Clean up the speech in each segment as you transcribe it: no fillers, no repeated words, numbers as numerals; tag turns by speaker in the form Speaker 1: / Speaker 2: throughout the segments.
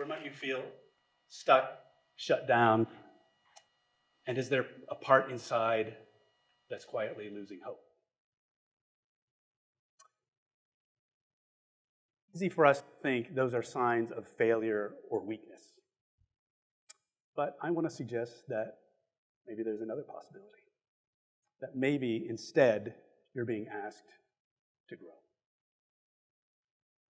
Speaker 1: Where might you feel stuck, shut down? And is there a part inside that's quietly losing hope? Easy for us to think those are signs of failure or weakness. But I want to suggest that maybe there's another possibility. That maybe instead you're being asked to grow.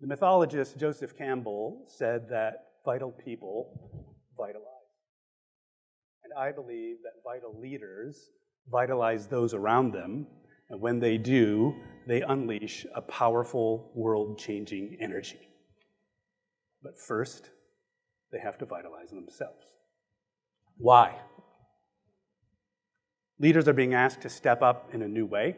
Speaker 1: The mythologist Joseph Campbell said that vital people vitalize. And I believe that vital leaders vitalize those around them, and when they do, they unleash a powerful, world-changing energy. But first, they have to vitalize themselves. Why? Leaders are being asked to step up in a new way,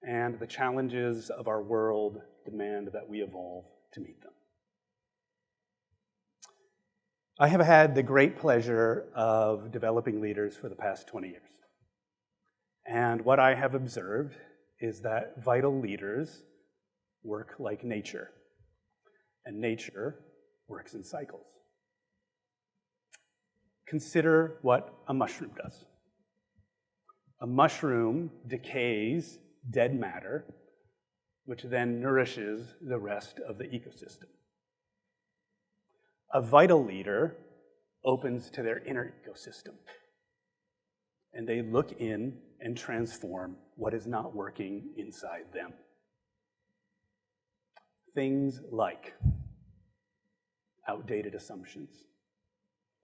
Speaker 1: and the challenges of our world demand that we evolve to meet them. I have had the great pleasure of developing leaders for the past 20 years. And what I have observed is that vital leaders work like nature, and nature works in cycles. Consider what a mushroom does. A mushroom decays dead matter, which then nourishes the rest of the ecosystem. A vital leader opens to their inner ecosystem, and they look in and transform what is not working inside them. Things like outdated assumptions,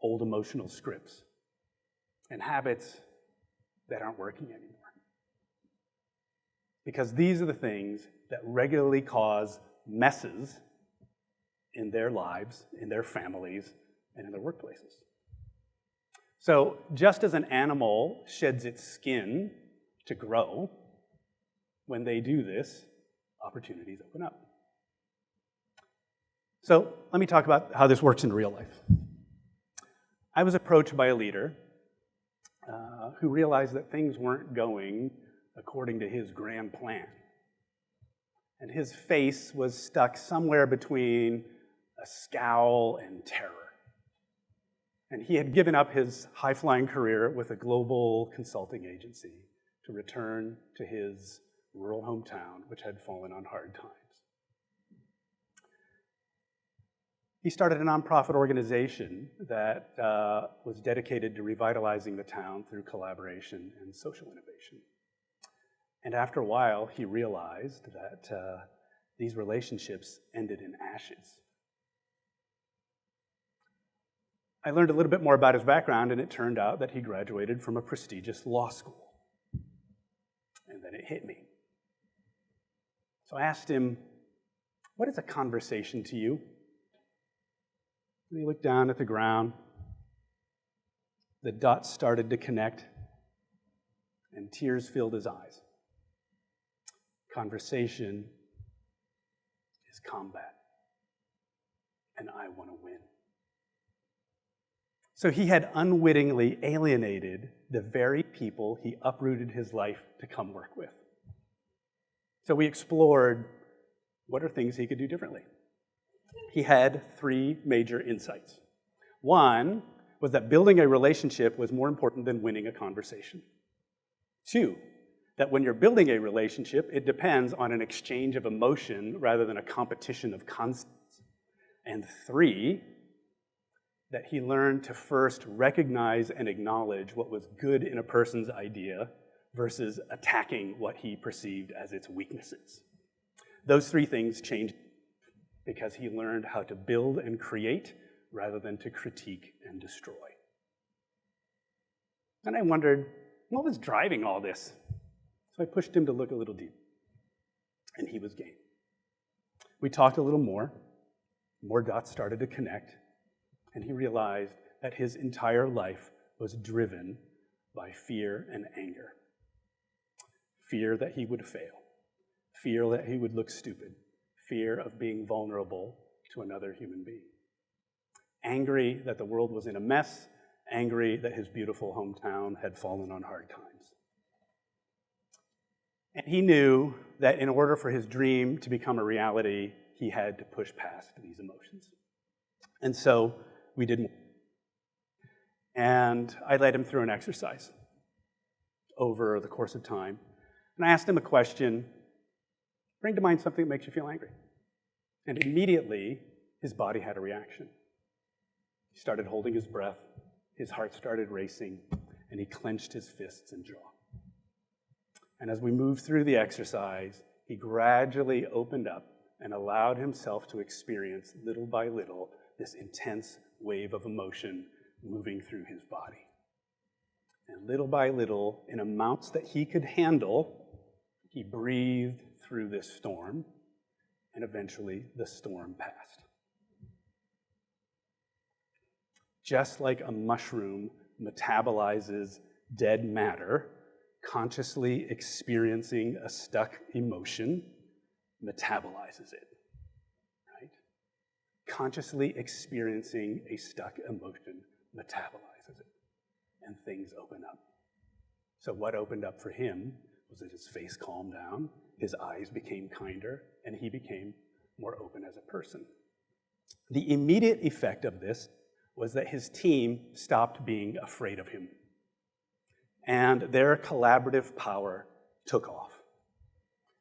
Speaker 1: old emotional scripts, and habits that aren't working anymore. Because these are the things that regularly cause messes in their lives, in their families, and in their workplaces. So just as an animal sheds its skin to grow, when they do this, opportunities open up. So let me talk about how this works in real life. I was approached by a leader who realized that things weren't going according to his grand plan. And his face was stuck somewhere between a scowl and terror. And he had given up his high-flying career with a global consulting agency to return to his rural hometown, which had fallen on hard times. He started a nonprofit organization that was dedicated to revitalizing the town through collaboration and social innovation. And after a while, he realized that these relationships ended in ashes. I learned a little bit more about his background, and it turned out that he graduated from a prestigious law school. And then it hit me. So I asked him, "What is a conversation to you?" And he looked down at the ground. The dots started to connect, and tears filled his eyes. Conversation is combat, and I want to win. So he had unwittingly alienated the very people he uprooted his life to come work with. So we explored what are things he could do differently. He had 3 major insights. One was that building a relationship was more important than winning a conversation. 2, that when you're building a relationship, it depends on an exchange of emotion rather than a competition of concepts. And 3, that he learned to first recognize and acknowledge what was good in a person's idea versus attacking what he perceived as its weaknesses. Those 3 things changed because he learned how to build and create rather than to critique and destroy. And I wondered, what was driving all this? So I pushed him to look a little deeper, and he was game. We talked a little more dots started to connect, and he realized that his entire life was driven by fear and anger. Fear that he would fail, fear that he would look stupid, fear of being vulnerable to another human being. Angry that the world was in a mess, angry that his beautiful hometown had fallen on hard times. And he knew that in order for his dream to become a reality, he had to push past these emotions. And so we did more. And I led him through an exercise over the course of time. And I asked him a question, bring to mind something that makes you feel angry. And immediately, his body had a reaction. He started holding his breath, his heart started racing, and he clenched his fists and jaw. And as we moved through the exercise, he gradually opened up and allowed himself to experience, little by little, this intense wave of emotion moving through his body. And little by little, in amounts that he could handle, he breathed through this storm, and eventually the storm passed. Just like a mushroom metabolizes dead matter, consciously experiencing a stuck emotion metabolizes it, right? Consciously experiencing a stuck emotion metabolizes it, and things open up. So what opened up for him was that his face calmed down, his eyes became kinder, and he became more open as a person. The immediate effect of this was that his team stopped being afraid of him, and their collaborative power took off.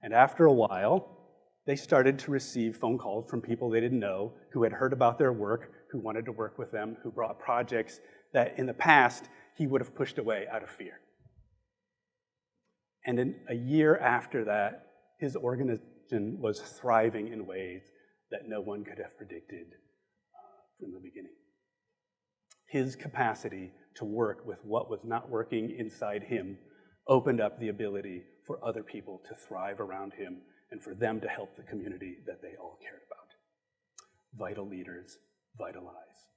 Speaker 1: And after a while, they started to receive phone calls from people they didn't know, who had heard about their work, who wanted to work with them, who brought projects that in the past he would have pushed away out of fear. And in a year after that, his organization was thriving in ways that no one could have predicted from the beginning. His capacity to work with what was not working inside him opened up the ability for other people to thrive around him and for them to help the community that they all cared about. Vital leaders, vital lives.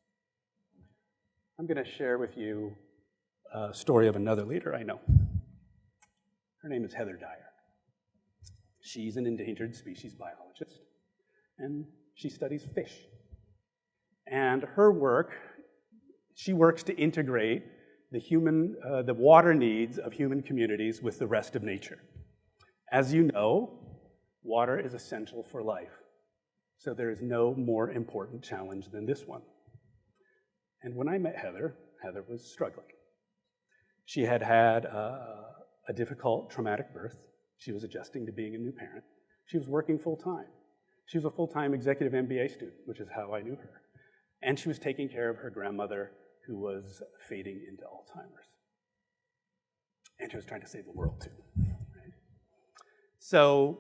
Speaker 1: I'm going to share with you a story of another leader I know. Her name is Heather Dyer. She's an endangered species biologist, and she studies fish. And her work, she works to integrate the water needs of human communities with the rest of nature. As you know, water is essential for life. So there is no more important challenge than this one. And when I met Heather, Heather was struggling. She had had a difficult traumatic birth. She was adjusting to being a new parent. She was working full-time. She was a full-time executive MBA student, which is how I knew her. And she was taking care of her grandmother, who was fading into Alzheimer's. And she was trying to save the world, too. Right? So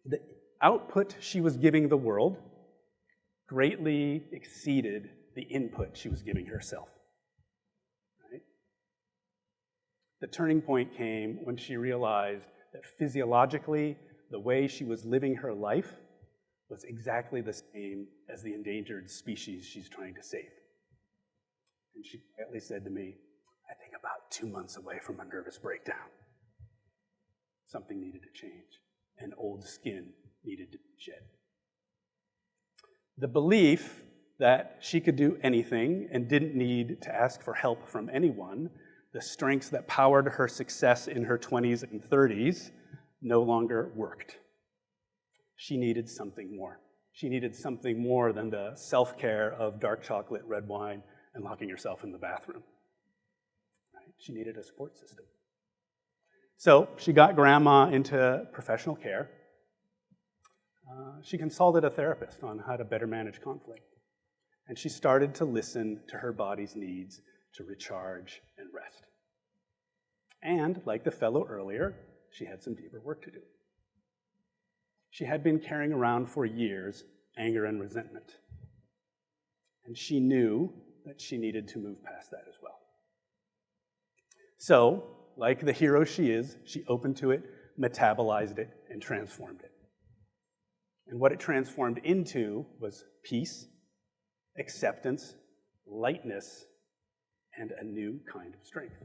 Speaker 1: the output she was giving the world greatly exceeded the input she was giving herself. Right? The turning point came when she realized that physiologically, the way she was living her life was exactly the same as the endangered species she's trying to save. And she quietly said to me, I think about 2 months away from a nervous breakdown. Something needed to change, and old skin needed to be shed. The belief that she could do anything and didn't need to ask for help from anyone, the strengths that powered her success in her 20s and 30s, no longer worked. She needed something more. She needed something more than the self-care of dark chocolate, red wine, and locking herself in the bathroom. Right? She needed a support system. So she got grandma into professional care. She consulted a therapist on how to better manage conflict. And she started to listen to her body's needs to recharge and rest. And, like the fellow earlier, she had some deeper work to do. She had been carrying around for years anger and resentment. And she knew that she needed to move past that as well. So, like the hero she is, she opened to it, metabolized it, and transformed it. And what it transformed into was peace, acceptance, lightness, and a new kind of strength.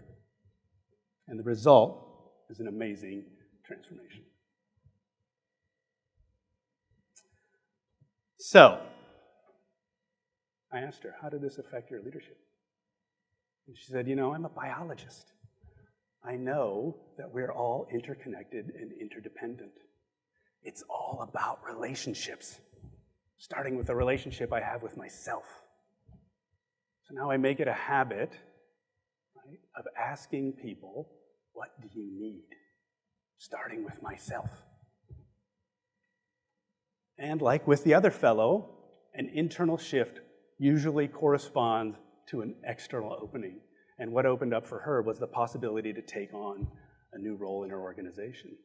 Speaker 1: And the result is an amazing transformation. So, I asked her, how did this affect your leadership? And she said, I'm a biologist. I know that we're all interconnected and interdependent. It's all about relationships. starting with the relationship I have with myself. So now I make it a habit, right, of asking people, what do you need? Starting with myself. And like with the other fellow, an internal shift usually corresponds to an external opening. And what opened up for her was the possibility to take on a new role in her organization,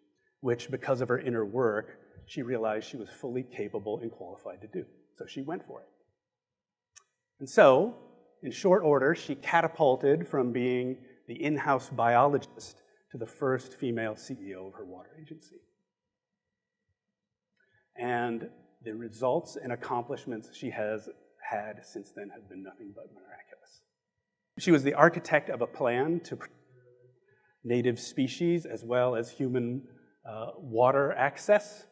Speaker 1: which, because of her inner work, she realized she was fully capable and qualified to do. So she went for it. And so, in short order, she catapulted from being the in-house biologist to the first female CEO of her water agency. And the results and accomplishments she has had since then have been nothing but miraculous. She was the architect of a plan to preserve native species as well as human water access.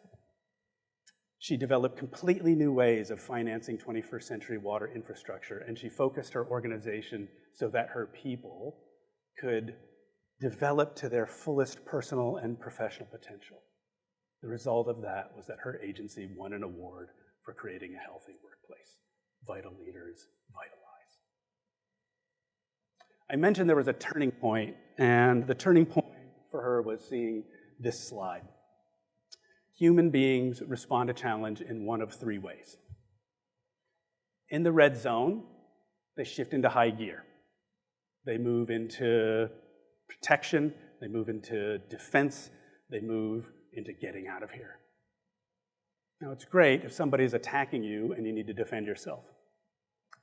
Speaker 1: She developed completely new ways of financing 21st century water infrastructure, and she focused her organization so that her people could develop to their fullest personal and professional potential. The result of that was that her agency won an award for creating a healthy workplace. Vital leaders vitalize. I mentioned there was a turning point, and the turning point for her was seeing this slide. Human beings respond to challenge in one of three ways. In the red zone, they shift into high gear. They move into protection, they move into defense, they move into getting out of here. Now, it's great if somebody's attacking you and you need to defend yourself.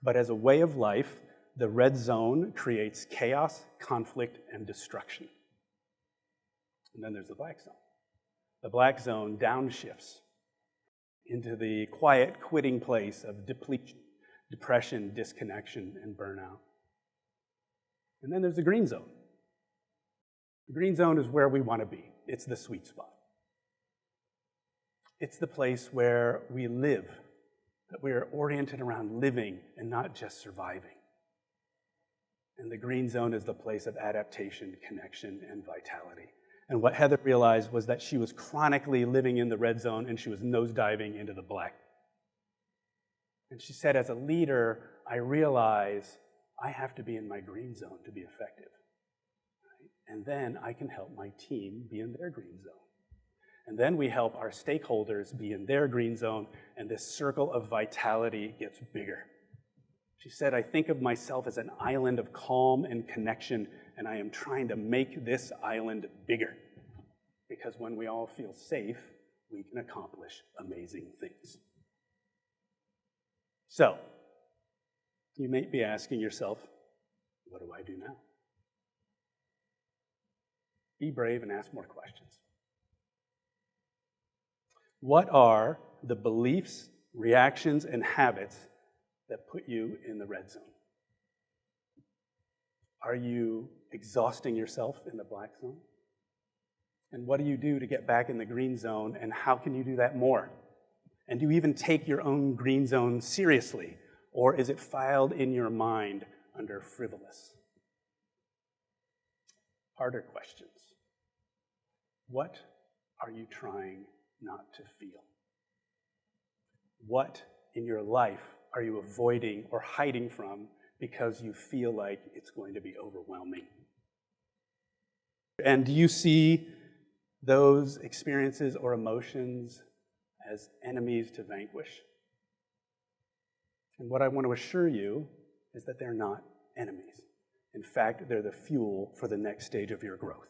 Speaker 1: But as a way of life, the red zone creates chaos, conflict, and destruction. And then there's the black zone. The black zone downshifts into the quiet quitting place of depletion, depression, disconnection, and burnout. And then there's the green zone. The green zone is where we want to be. It's the sweet spot. It's the place where we live, that we are oriented around living and not just surviving. And the green zone is the place of adaptation, connection, and vitality. And what Heather realized was that she was chronically living in the red zone and she was nosediving into the black. And she said, as a leader, I realize I have to be in my green zone to be effective. Right? And then I can help my team be in their green zone. And then we help our stakeholders be in their green zone, and this circle of vitality gets bigger. She said, I think of myself as an island of calm and connection, and I am trying to make this island bigger. Because when we all feel safe, we can accomplish amazing things. So, you may be asking yourself, what do I do now? Be brave and ask more questions. What are the beliefs, reactions, and habits that put you in the red zone? Are you exhausting yourself in the black zone? And what do you do to get back in the green zone, and how can you do that more? And do you even take your own green zone seriously, or is it filed in your mind under frivolous? Harder questions. What are you trying not to feel? What in your life are you avoiding or hiding from because you feel like it's going to be overwhelming? And do you see those experiences or emotions as enemies to vanquish? And what I want to assure you is that they're not enemies. In fact, they're the fuel for the next stage of your growth.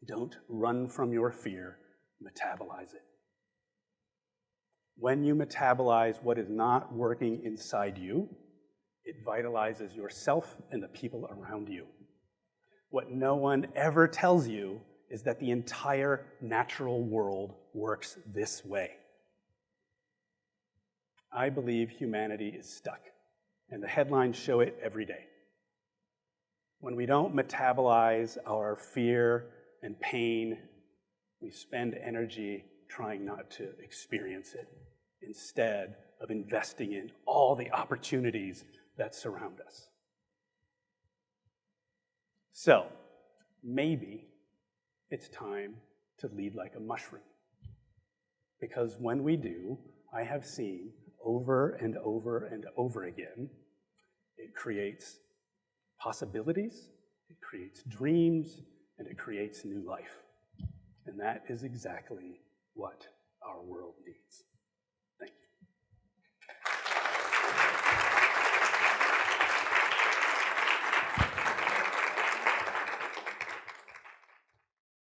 Speaker 1: Don't run from your fear, metabolize it. When you metabolize what is not working inside you, it vitalizes yourself and the people around you. What no one ever tells you is that the entire natural world works this way. I believe humanity is stuck, and the headlines show it every day. When we don't metabolize our fear and pain, we spend energy trying not to experience it instead of investing in all the opportunities that surround us. So, maybe it's time to lead like a mushroom. Because when we do, I have seen over and over and over again, it creates possibilities, it creates dreams, and it creates new life. And that is exactly what our world needs.